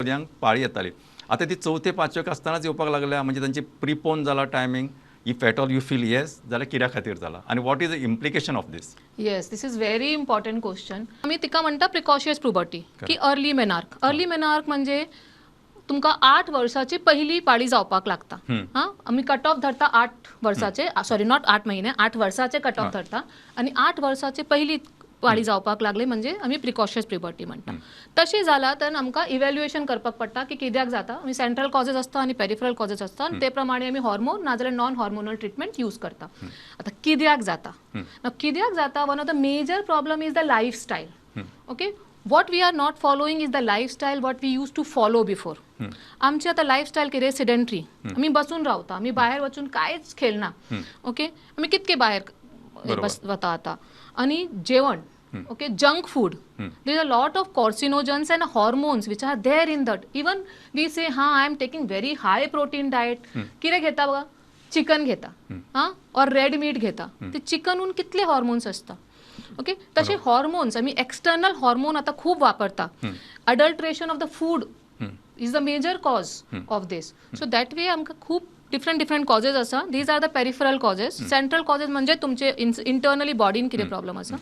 भुरग्यांक पाळी येताली आतां ती 4थे 5वेक आसतनाच येवपाक लागल्या म्हणजे तांची प्रिपोन जाला timing if at all you feel yes जाल्यार कित्या खातीर जाला आनी what is the implication of this yes this is very important question आमी तिका म्हणटा प्रिकॉशियस प्युबर्टी की अर्ली मेनार्क म्हणजे तुमकां 8 वर्साची पहिली पाळी जावपाक लागता हां आमी कट ऑफ धरता 8 वर्साचे सॉरी नॉट 8 महिने 8 वर्साचे कट ऑफ धरता आनी 8 वर्साची पहिली पाळी जावपाक लागली म्हणजे आमी प्रिकॉशियस प्युबर्टी म्हणटा तशी जाला तर आमकां इव्हॅल्युएशन करपाक पडटा की कित्याक जाता आमी सेंट्रल कॉजेस आसता आनी पेरिफरल कॉजेस आसता आनी ते प्रमाणे आमी हॉर्मोन नाजाल्यार नॉन हॉर्मोनल ट्रिटमेंट यूज करता आतां कित्याक जाता one of the major problem is the lifestyle okay what we are not following is the lifestyle what we used to follow before आमची आता लायफस्टायल कितें सिडेंटरी आमी बसून रावता आमी भायर वचून कांयच खेळना ओके आमी कितके भायर वता आता आणि जेवण okay junk food there is a lot of carcinogens and hormones which are there in that even we say हां I am taking very high protein diet कितें घेता बघा चिकन घेता हां और रेड मीट घेता ते चिकनून कितले हॉर्मोन्स असता ओके तसे हॉर्मोन्स आम्ही एक्सटर्नल हॉर्मोन आता खूप वापरता adulteration of the food is the major cause of this so that way आमकां खूप डिफरंट कॉजेस आसा these are the peripheral causes central causes म्हणजे तुमचे इंटरनली बॉडीन कितें प्रॉब्लम आसा